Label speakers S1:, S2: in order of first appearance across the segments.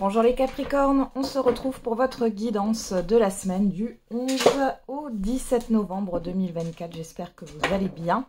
S1: Bonjour les Capricornes, on se retrouve pour votre guidance de la semaine du 11 au 17 novembre 2024. J'espère que vous allez bien.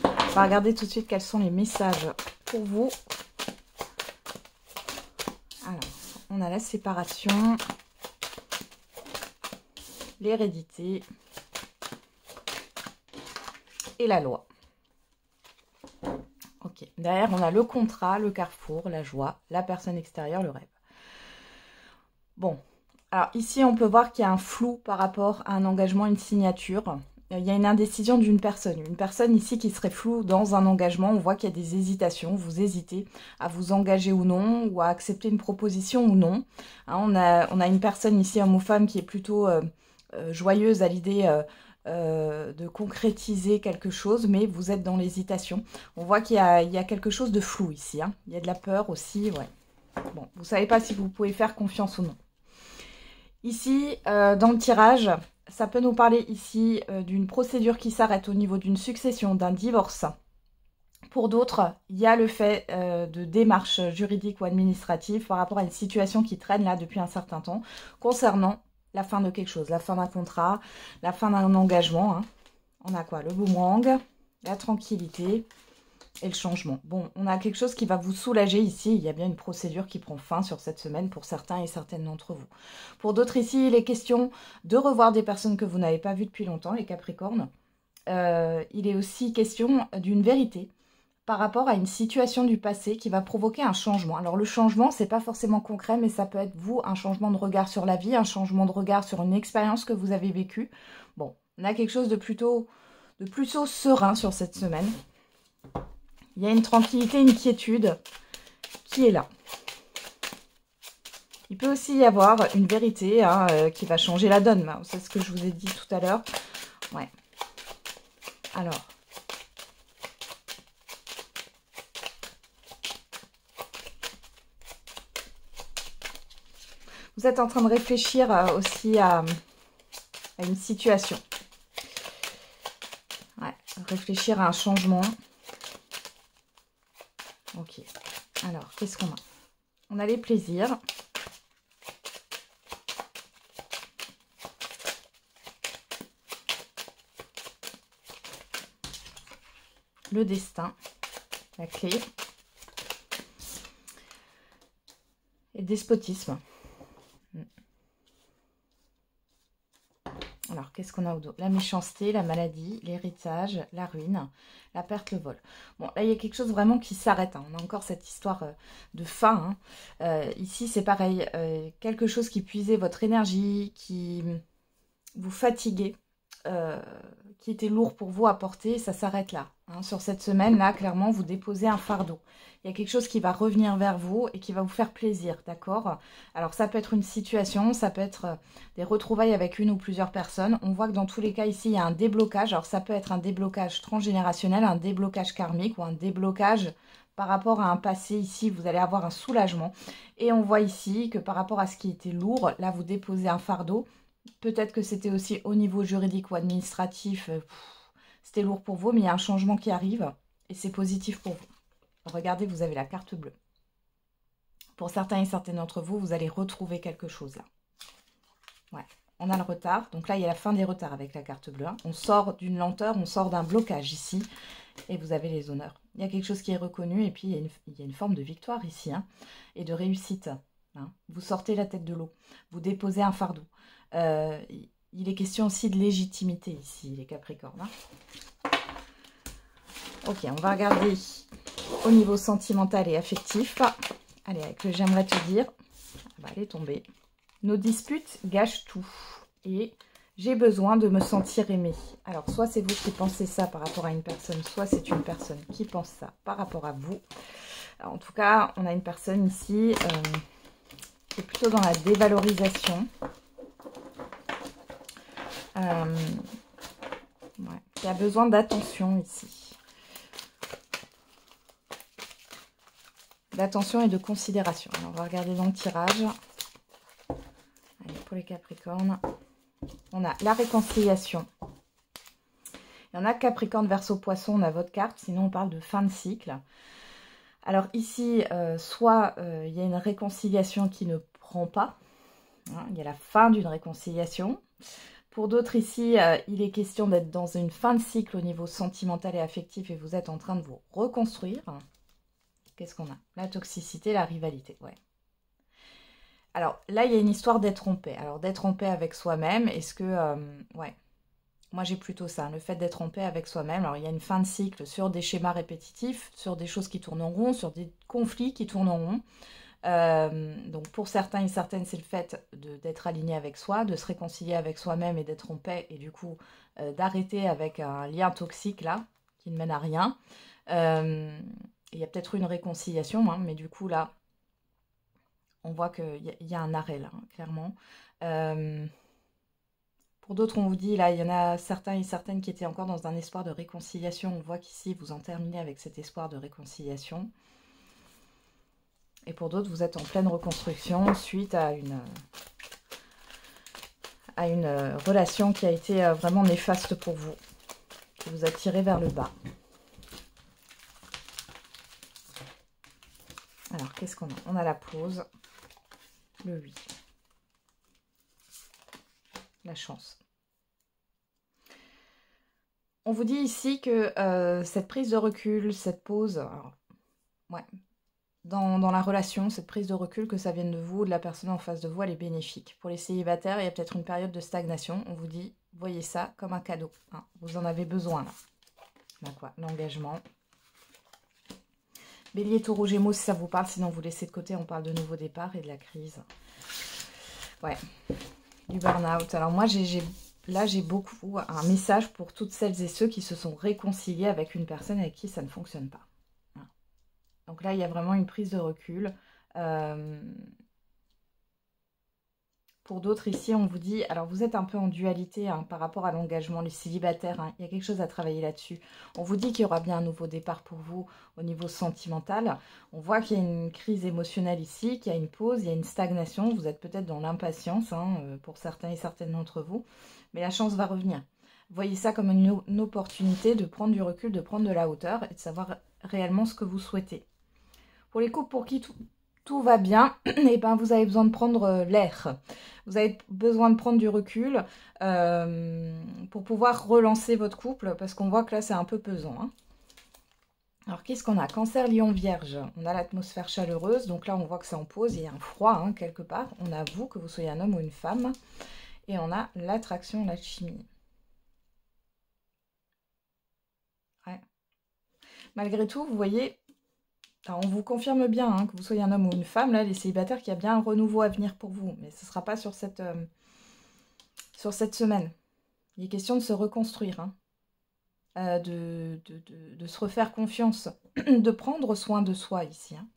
S1: On va regarder tout de suite quels sont les messages pour vous. Alors, on a la séparation, l'hérédité et la loi. Ok, derrière on a le contrat, le carrefour, la joie, la personne extérieure, le rêve. Bon, alors ici on peut voir qu'il y a un flou par rapport à un engagement, une signature. Il y a une indécision d'une personne. Une personne ici qui serait floue dans un engagement. On voit qu'il y a des hésitations. Vous hésitez à vous engager ou non, ou à accepter une proposition ou non. Hein, on a une personne ici, homme ou femme, qui est plutôt joyeuse à l'idée de concrétiser quelque chose, mais vous êtes dans l'hésitation. On voit qu'il y a quelque chose de flou ici. Hein. Il y a de la peur aussi. Ouais. Bon, vous ne savez pas si vous pouvez faire confiance ou non. Ici, dans le tirage, ça peut nous parler ici d'une procédure qui s'arrête au niveau d'une succession, d'un divorce. Pour d'autres, il y a le fait de démarches juridiques ou administratives par rapport à une situation qui traîne là depuis un certain temps, concernant la fin de quelque chose, la fin d'un contrat, la fin d'un engagement. Hein. On a quoi? Le boomerang, la tranquillité et le changement. Bon, on a quelque chose qui va vous soulager ici. Il y a bien une procédure qui prend fin sur cette semaine pour certains et certaines d'entre vous. Pour d'autres ici, il est question de revoir des personnes que vous n'avez pas vues depuis longtemps, les Capricornes. Il est aussi question d'une vérité par rapport à une situation du passé qui va provoquer un changement. Alors le changement, c'est pas forcément concret, mais ça peut être vous, un changement de regard sur la vie, un changement de regard sur une expérience que vous avez vécue. Bon, on a quelque chose de plutôt serein sur cette semaine. Il y a une tranquillité, une quiétude qui est là. Il peut aussi y avoir une vérité hein, qui va changer la donne. C'est ce que je vous ai dit tout à l'heure. Ouais. Alors. Vous êtes en train de réfléchir aussi à une situation. Ouais. Réfléchir à un changement. Ok. Alors, qu'est-ce qu'on a? On a les plaisirs. Le destin. La clé. Et le despotisme. Alors, qu'est-ce qu'on a au dos? La méchanceté, la maladie, l'héritage, la ruine, la perte, le vol. Bon, là, il y a quelque chose vraiment qui s'arrête. Hein. On a encore cette histoire de fin. Hein. Ici, c'est pareil. Quelque chose qui puisait votre énergie, qui vous fatiguait, qui était lourd pour vous à porter, ça s'arrête là. Hein. Sur cette semaine, là, clairement, vous déposez un fardeau. Il y a quelque chose qui va revenir vers vous et qui va vous faire plaisir, d'accord? Alors, ça peut être une situation, ça peut être des retrouvailles avec une ou plusieurs personnes. On voit que dans tous les cas, ici, il y a un déblocage. Alors, ça peut être un déblocage transgénérationnel, un déblocage karmique ou un déblocage par rapport à un passé. Ici, vous allez avoir un soulagement. Et on voit ici que par rapport à ce qui était lourd, là, vous déposez un fardeau. Peut-être que c'était aussi au niveau juridique ou administratif, c'était lourd pour vous, mais il y a un changement qui arrive et c'est positif pour vous. Regardez, vous avez la carte bleue. Pour certains et certaines d'entre vous, vous allez retrouver quelque chose là. Ouais, on a le retard. Donc là, il y a la fin des retards avec la carte bleue. Hein. On sort d'une lenteur, on sort d'un blocage ici et vous avez les honneurs. Il y a quelque chose qui est reconnu et puis il y a une forme de victoire ici hein, et de réussite. Hein. Vous sortez la tête de l'eau, vous déposez un fardeau. Il est question aussi de légitimité ici, les Capricornes. Hein. Ok, on va regarder au niveau sentimental et affectif. Allez, avec le j'aimerais te dire, elle va aller tomber. Nos disputes gâchent tout et j'ai besoin de me sentir aimée. Alors, soit c'est vous qui pensez ça par rapport à une personne, soit c'est une personne qui pense ça par rapport à vous. Alors, en tout cas, on a une personne ici qui est plutôt dans la dévalorisation. Ouais, qui a besoin d'attention ici. D'attention et de considération. Alors, on va regarder dans le tirage. Allez, pour les Capricornes, on a la réconciliation. Il y en a Capricorne, Verseau, Poisson, on a votre carte. Sinon, on parle de fin de cycle. Alors ici, soit il y a une réconciliation qui ne prend pas, hein, il y a la fin d'une réconciliation. Pour d'autres ici, il est question d'être dans une fin de cycle au niveau sentimental et affectif et vous êtes en train de vous reconstruire. Qu'est-ce qu'on a? La toxicité, la rivalité, ouais. Alors là, il y a une histoire d'être en paix. Alors d'être en paix avec soi-même, est-ce que... ouais, moi j'ai plutôt ça, le fait d'être en paix avec soi-même. Alors il y a une fin de cycle sur des schémas répétitifs, sur des choses qui tournent en rond, sur des conflits qui tournent en rond. Donc pour certains et certaines, c'est le fait d'être aligné avec soi, de se réconcilier avec soi-même et d'être en paix, et du coup d'arrêter avec un lien toxique là, qui ne mène à rien. Il y a peut-être une réconciliation, hein, mais du coup là, on voit qu'il y a un arrêt là, hein, clairement. Pour d'autres, on vous dit, là, il y en a certains et certaines qui étaient encore dans un espoir de réconciliation. On voit qu'ici, vous en terminez avec cet espoir de réconciliation. Et pour d'autres, vous êtes en pleine reconstruction suite à une relation qui a été vraiment néfaste pour vous, qui vous a tiré vers le bas. Alors, qu'est-ce qu'on a? On a la pause, le 8. La chance. On vous dit ici que cette prise de recul, cette pause, alors, ouais, dans la relation, cette prise de recul, que ça vienne de vous ou de la personne en face de vous, elle est bénéfique. Pour les célibataires, il y a peut-être une période de stagnation. On vous dit, voyez ça comme un cadeau. Hein, vous en avez besoin là. Là quoi, l'engagement. Bélier, Taureau, Gémeaux, si ça vous parle. Sinon, vous laissez de côté. On parle de nouveau départ et de la crise. Ouais, du burn-out. Alors moi, là, j'ai beaucoup un message pour toutes celles et ceux qui se sont réconciliés avec une personne avec qui ça ne fonctionne pas. Donc là, il y a vraiment une prise de recul. Pour d'autres, ici, on vous dit... Alors, vous êtes un peu en dualité hein, par rapport à l'engagement, les célibataires. Hein, il y a quelque chose à travailler là-dessus. On vous dit qu'il y aura bien un nouveau départ pour vous au niveau sentimental. On voit qu'il y a une crise émotionnelle ici, qu'il y a une pause, il y a une stagnation. Vous êtes peut-être dans l'impatience hein, pour certains et certaines d'entre vous. Mais la chance va revenir. Voyez ça comme une opportunité de prendre du recul, de prendre de la hauteur et de savoir réellement ce que vous souhaitez. Pour les couples pour qui tout va bien, et ben vous avez besoin de prendre l'air. Vous avez besoin de prendre du recul pour pouvoir relancer votre couple, parce qu'on voit que là, c'est un peu pesant. Hein. Alors, qu'est-ce qu'on a? Cancer, Lion, Vierge. On a l'atmosphère chaleureuse, donc là, on voit que c'est en pause, il y a un froid hein, quelque part. On a vous, que vous soyez un homme ou une femme. Et on a l'attraction, l'alchimie. Ouais. Malgré tout, vous voyez... Alors, on vous confirme bien hein, que vous soyez un homme ou une femme, là, les célibataires, qu'il y a bien un renouveau à venir pour vous. Mais ce ne sera pas sur cette semaine. Il est question de se reconstruire, hein, de se refaire confiance, de prendre soin de soi ici. Hein.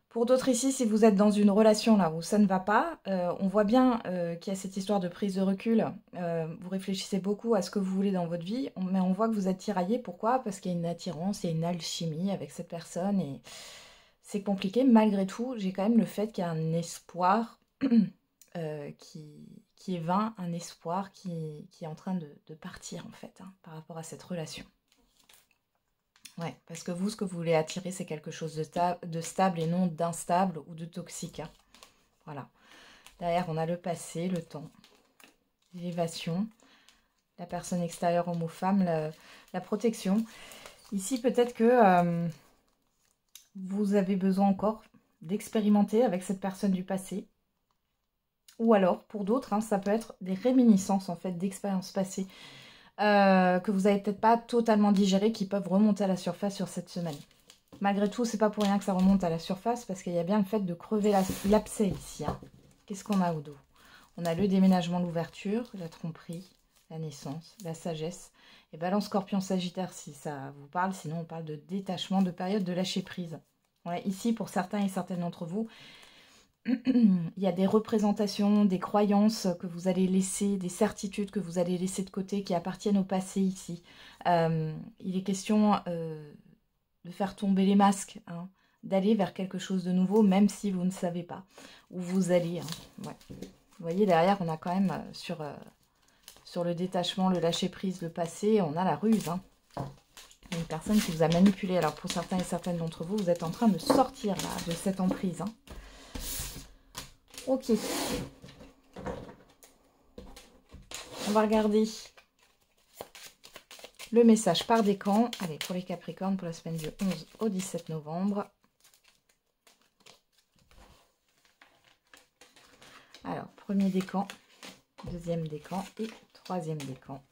S1: Pour d'autres ici, si vous êtes dans une relation là où ça ne va pas, on voit bien qu'il y a cette histoire de prise de recul. Vous réfléchissez beaucoup à ce que vous voulez dans votre vie, mais on voit que vous êtes tiraillé. Pourquoi? Parce qu'il y a une attirance, il y a une alchimie avec cette personne et c'est compliqué. Malgré tout, j'ai quand même le fait qu'il y a un espoir qui est vain, un espoir qui est en train de partir en fait hein, par rapport à cette relation. Ouais, parce que vous, ce que vous voulez attirer, c'est quelque chose de stable et non d'instable ou de toxique. Hein. Voilà. Derrière, on a le passé, le temps, l'élévation, la personne extérieure, homme ou femme, la protection. Ici, peut-être que vous avez besoin encore d'expérimenter avec cette personne du passé. Ou alors, pour d'autres, hein, ça peut être des réminiscences en fait d'expériences passées. Que vous n'avez peut-être pas totalement digéré, qui peuvent remonter à la surface sur cette semaine. Malgré tout, c'est pas pour rien que ça remonte à la surface, parce qu'il y a bien le fait de crever l'abcès ici. Hein. Qu'est-ce qu'on a au dos? On a le déménagement, l'ouverture, la tromperie, la naissance, la sagesse. Et Balance, Scorpion, Sagittaire, si ça vous parle. Sinon, on parle de détachement, de période de lâcher prise. Ouais, ici, pour certains et certaines d'entre vous, il y a des représentations, des croyances que vous allez laisser, des certitudes que vous allez laisser de côté qui appartiennent au passé ici. Il est question de faire tomber les masques, hein, d'aller vers quelque chose de nouveau, même si vous ne savez pas où vous allez. Hein. Ouais. Vous voyez, derrière, on a quand même sur le détachement, le lâcher-prise, le passé, on a la ruse. Hein. Une personne qui vous a manipulé. Alors pour certains et certaines d'entre vous, vous êtes en train de sortir là de cette emprise. Hein. Ok. On va regarder le message par décan. Allez, pour les Capricornes, pour la semaine du 11 au 17 novembre. Alors, premier décan, deuxième décan et troisième décan.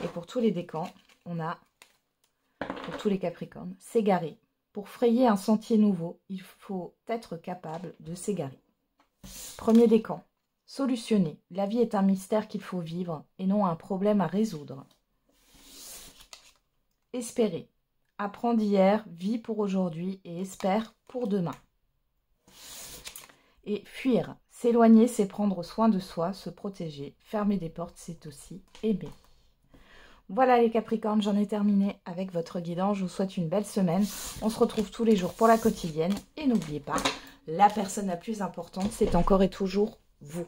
S1: Et pour tous les décans, on a, pour tous les Capricornes, s'égarer. Pour frayer un sentier nouveau, il faut être capable de s'égarer. Premier décan, solutionner. La vie est un mystère qu'il faut vivre et non un problème à résoudre. Espérer. Apprends d'hier, vis pour aujourd'hui et espère pour demain. Et fuir. S'éloigner, c'est prendre soin de soi, se protéger. Fermer des portes, c'est aussi aimer. Voilà les Capricornes, j'en ai terminé avec votre guidance. Je vous souhaite une belle semaine. On se retrouve tous les jours pour la quotidienne. Et n'oubliez pas, la personne la plus importante, c'est encore et toujours vous.